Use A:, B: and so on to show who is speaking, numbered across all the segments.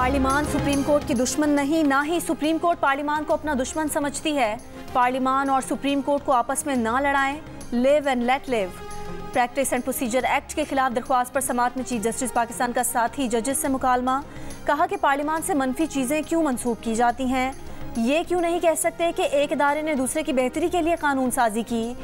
A: Parliament supreme court की दुश्मन नहीं, ना ही सुप्रीम कोर्ट पार्लिमान को अपना दुश्मन समझती है। पार्लिमान और सुप्रीम कोर्ट को आपस में ना लड़ाएं, live and let live. Practice and procedure act के खिलाफ दरख्वास्त पर समाअत में चीफ जस्टिस पाकिस्तान का साथी जजेस से मुकालमा। कहा कि पार्लिमान से मनफी चीज़ें क्यों मंसूब की जाती हैं। ये क्यों नहीं कह सकते कि एक इदारे ने दूसरे की बेहतरी के लिए कानून साजी की।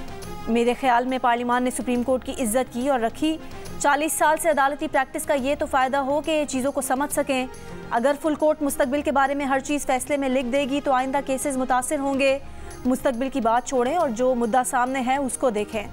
A: मेरे ख्याल में पार्लिमान ने सुप्रीम कोर्ट की इज्जत की और रखी। 40 साल से अदालती प्रैक्टिस का ये तो फ़ायदा हो कि चीज़ों को समझ सकें। अगर फुल कोर्ट मुस्तकबिल के बारे में हर चीज़ फैसले में लिख देगी तो आइंदा केसेस मुतासिर होंगे। मुस्तकबिल की बात छोड़ें और जो मुद्दा सामने है उसको देखें।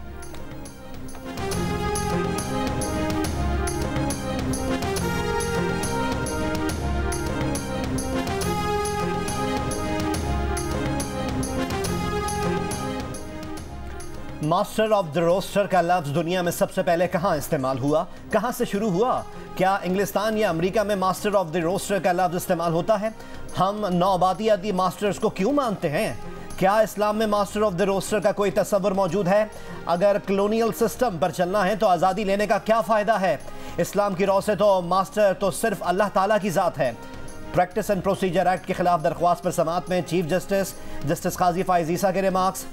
B: मास्टर ऑफ द रोस्टर का लफ्ज़ दुनिया में सबसे पहले कहाँ इस्तेमाल हुआ, कहाँ से शुरू हुआ? क्या इंग्लिस्तान या अमेरिका में मास्टर ऑफ द रोस्टर का लफ्ज़ इस्तेमाल होता है? हम नौआबादियाती मास्टर्स को क्यों मानते हैं? क्या इस्लाम में मास्टर ऑफ द रोस्टर का कोई तस्वर मौजूद है? अगर कॉलोनियल सिस्टम पर चलना है तो आज़ादी लेने का क्या फ़ायदा है? इस्लाम की रौ से तो मास्टर तो सिर्फ अल्लाह ताला की ज़ात है। प्रैक्टिस एंड प्रोसीजर एक्ट के खिलाफ दरख्वास्त पर समाअत में चीफ जस्टिस काजी फाइज ईसा के रिमार्क्स।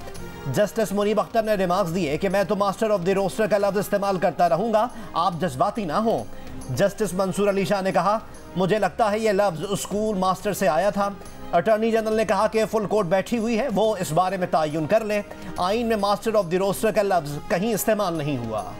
B: जस्टिस मुनीब अख्तर ने रिमार्क्स दिए कि मैं तो मास्टर ऑफ द रोस्टर का लफ्ज़ इस्तेमाल करता रहूँगा, आप जज्बाती ना हो। जस्टिस मंसूर अली शाह ने कहा, मुझे लगता है ये लफ्ज़ स्कूल मास्टर से आया था। अटॉर्नी जनरल ने कहा कि फुल कोर्ट बैठी हुई है, वो इस बारे में तयन कर ले। आइन में मास्टर ऑफ द रोस्टर का लफ्ज़ कहीं इस्तेमाल नहीं हुआ।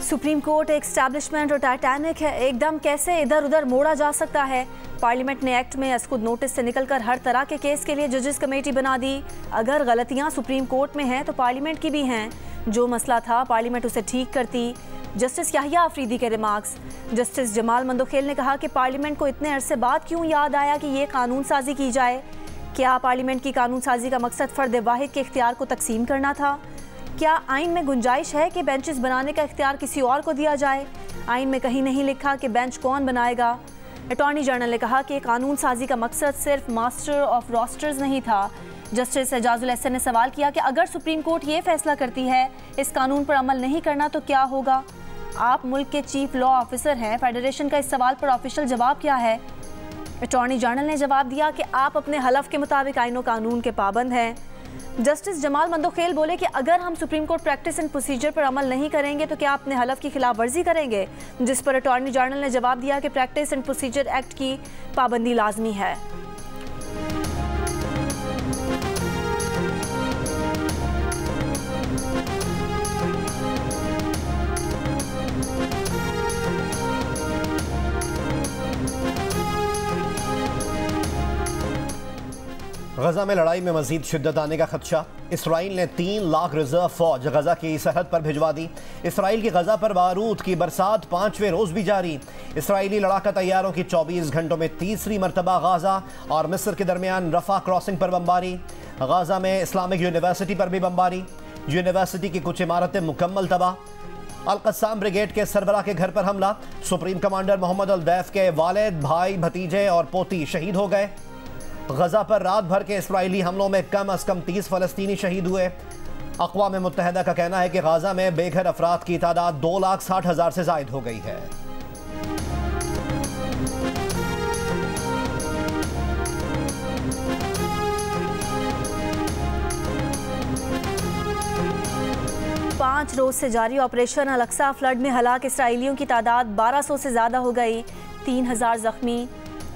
A: सुप्रीम कोर्ट एक एस्टैब्लिशमेंट और टाइटैनिक है, एकदम कैसे इधर उधर मोड़ा जा सकता है। पार्लियामेंट ने एक्ट में खुद नोटिस से निकलकर हर तरह के केस के लिए जजेस कमेटी बना दी। अगर गलतियां सुप्रीम कोर्ट में हैं तो पार्लियामेंट की भी हैं। जो मसला था पार्लियामेंट उसे ठीक करती। जस्टिस याहिया अफरीदी के रिमार्क्स। जस्टिस जमाल मंदोखेल ने कहा कि पार्लियामेंट को इतने अरसे बाद क्यों याद आया कि ये कानून साजी की जाए। क्या पार्लियामेंट की कानून साजी का मकसद फ़र्द वाहिद के इख्तियार को तकसीम करना था? क्या आइन में गुंजाइश है कि बेंचेस बनाने का इख्तियार किसी और को दिया जाए? आइन में कहीं नहीं लिखा कि बेंच कौन बनाएगा। अटॉर्नी जनरल ने कहा कि कानून साजी का मकसद सिर्फ मास्टर ऑफ रोस्टर्स नहीं था। जस्टिस एजाजुल एहसन ने सवाल किया कि अगर सुप्रीम कोर्ट ये फैसला करती है इस कानून पर अमल नहीं करना तो क्या होगा? आप मुल्क के चीफ लॉ ऑफिसर हैं, फेडरेशन का इस सवाल पर ऑफिशियल जवाब क्या है? अटॉर्नी जनरल ने जवाब दिया कि आप अपने हलफ के मुताबिक आइन और कानून के पाबंद हैं। जस्टिस जमाल मंदोखेल बोले कि अगर हम supreme court practice and procedure पर अमल नहीं करेंगे तो क्या अपने हलफ की खिलाफ वर्जी करेंगे? जिस पर अटॉर्नी जनरल ने जवाब दिया कि प्रैक्टिस एंड प्रोसीजर एक्ट की पाबंदी लाजमी है।
B: गजा में लड़ाई में मजीद शिद्दत आने का खदशा। इसराइल ने 3 लाख रिजर्व फौज गजा की सरहद पर भिजवा दी। इसराइल की गजा पर बारूद की बरसात 5वें रोज भी जारी। इसराइली लड़ाका तैयारों की 24 घंटों में तीसरी मरतबा गाजा और मिस्र के दरमियान रफा क्रॉसिंग पर बमबारी। गाजा में इस्लामिक यूनिवर्सिटी पर भी बमबारी। यूनिवर्सिटी की कुछ इमारतें मुकम्मल तबाह। अल-कस्साम ब्रिगेड के सरबराह के घर पर हमला। सुप्रीम कमांडर मोहम्मद अल-दैफ के वालिद, भाई, भतीजे और पोती शहीद हो गए। गजा पर रात भर के इसराइली हमलों में कम अज़ कम 30 फ़लस्तीनी शहीद हुए। अक़वाम मुत्तहिदा का कहना है कि गाजा में बेघर अफराद की तादाद 2,60,000 से ज़ायद हो गई है।
A: पाँच रोज से जारी ऑपरेशन अल-अक्सा फ्लड में हलाक इसराइलियों की तादाद 1200 से ज़्यादा हो गई। 3000 जख्मी।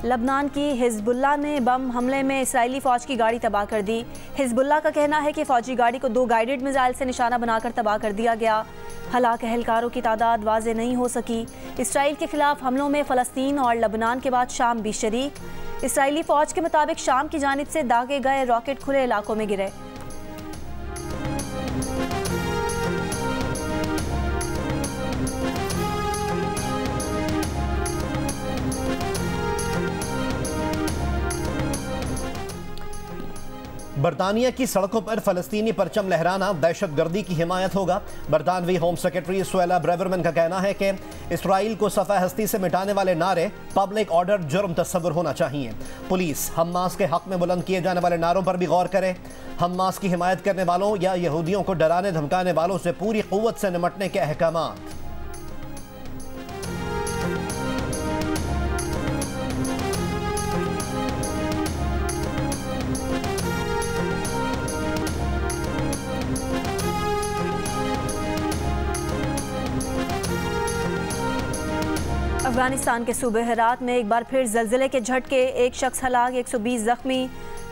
A: लबनान की हिजबुल्लाह ने बम हमले में इसराइली फ़ौज की गाड़ी तबाह कर दी। हिजबुल्लाह का कहना है कि फ़ौजी गाड़ी को 2 गाइडेड मिसाइल से निशाना बनाकर तबाह कर दिया गया। हलाक अहलकारों की तादाद वाज़े नहीं हो सकी। इसराइल के खिलाफ हमलों में फ़लस्तीन और लबनान के बाद शाम भी शरीक। इसराइली फ़ौज के मुताबिक शाम की जानिब से दागे गए रॉकेट खुले इलाकों में गिरे।
B: बरतानिया की सड़कों पर फ़लस्तीनी परचम लहराना दहशतगर्दी की हिमायत होगा। बरतानवी होम सेक्रेटरी सुएला ब्रेवरमैन का कहना है कि इसराइल को सफ़ा हस्ती से मिटाने वाले नारे पब्लिक ऑर्डर जुर्म तस्वुर होना चाहिए। पुलिस हमास के हक़ में बुलंद किए जाने वाले नारों पर भी गौर करे। हमास की हिमायत करने वालों या यहूदियों को डराने धमकाने वालों से पूरी क़ुव्वत से निमटने के अहकामात।
A: अफगानिस्तान के सूबे हेरात में एक बार फिर जल्जले के झटके, एक शख्स हलाक, 120 जख्मी।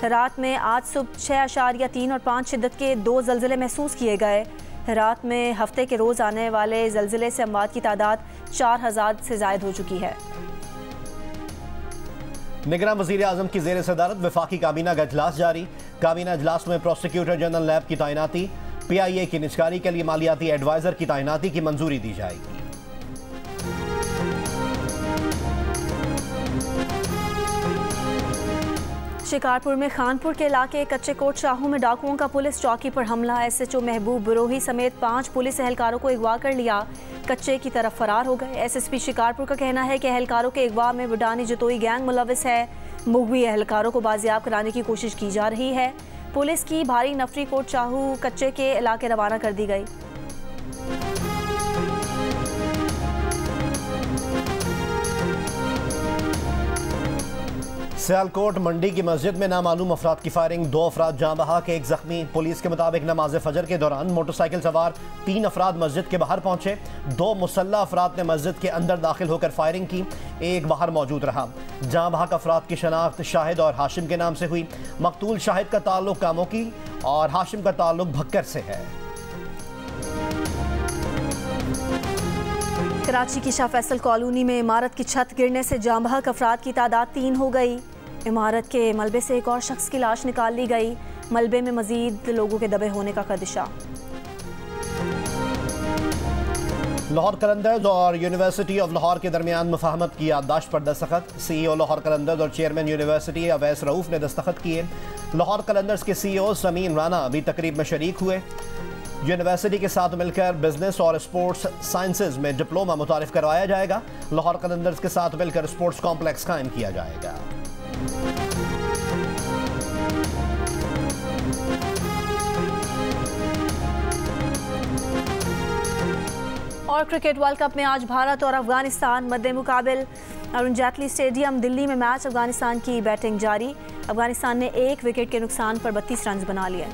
A: हेरात में आज सुबह 6.3 और 5 शिद्दत के 2 जल्जले महसूस किए गए। हेरात में हफ्ते के रोज़ आने वाले जल्जले से अमवात की तादाद 4000 से ज़ायद हो चुकी है।
B: निगरान वज़ीर आज़म की ज़ेर सदारत वफाकी काबीना का इजलास जारी। काबीना इजलास में प्रोसिक्यूटर जनरल लैब की तैनाती, PIA की निजकारी के लिए मालियाती एडवाइज़र की तैनाती की मंजूरी दी जाएगी।
A: शिकारपुर में खानपुर के इलाके कच्चे कोट शाहू में डाकुओं का पुलिस चौकी पर हमला। SHO महबूब बरोही समेत 5 पुलिस एहलकारों को अगवा कर लिया, कच्चे की तरफ फरार हो गए। SSP शिकारपुर का कहना है कि एहलकारों के अगवा में बुडानी जतोई गैंग मुलविस है। मुगवी एहलकारों को बाजियाब कराने की कोशिश की जा रही है। पुलिस की भारी नफरी कोट शाहू कच्चे के इलाके रवाना कर दी गई।
B: सियालकोट मंडी की मस्जिद में नामालूम अफराद की फायरिंग, 2 अफराद जाँ बहक, 1 जख्मी। पुलिस के मुताबिक नमाज फजर के दौरान मोटरसाइकिल सवार 3 अफराद मस्जिद के बाहर पहुंचे। 2 मुसल्ला अफराद ने मस्जिद के अंदर दाखिल होकर फायरिंग की, 1 बाहर मौजूद रहा। जाँ बहक अफराद की शनाख्त शाहिद और हाशिम के नाम से हुई। मकतूल शाहिद का ताल्लुक कामों की और हाशिम का ताल्लुक भक्कर से है।
A: कराची की शाह फैसल कॉलोनी में इमारत की छत गिरने से जाँ बहक अफराद की तादाद 3 हो गई। इमारत के मलबे से एक और शख्स की लाश निकाल ली गई। मलबे में मजीद लोगों के दबे होने का खदशा।
B: लाहौर कलंदर्स और यूनिवर्सिटी ऑफ लाहौर के दरमियान मुफाहमत की याददाश्त पर दस्तखत। CEO लाहौर कलंदर्स और चेयरमैन यूनिवर्सिटी अवैस रऊफ ने दस्तखत किए। लाहौर कलंदर्स के CEO समीन राना भी तकरीब में शरीक हुए। यूनिवर्सिटी के साथ मिलकर बिजनेस और स्पोर्ट्स साइंसेज में डिप्लोमा मुतारिफ करवाया जाएगा। लाहौर कलंदर्स के साथ मिलकर स्पोर्ट्स कॉम्प्लेक्स कायम किया जाएगा।
A: और क्रिकेट वर्ल्ड कप में आज भारत और अफगानिस्तान मद्दे मुकाबिल। अरुण जेटली स्टेडियम दिल्ली में मैच, अफगानिस्तान की बैटिंग जारी। अफगानिस्तान ने 1 विकेट के नुकसान पर 32 रन बना लिए।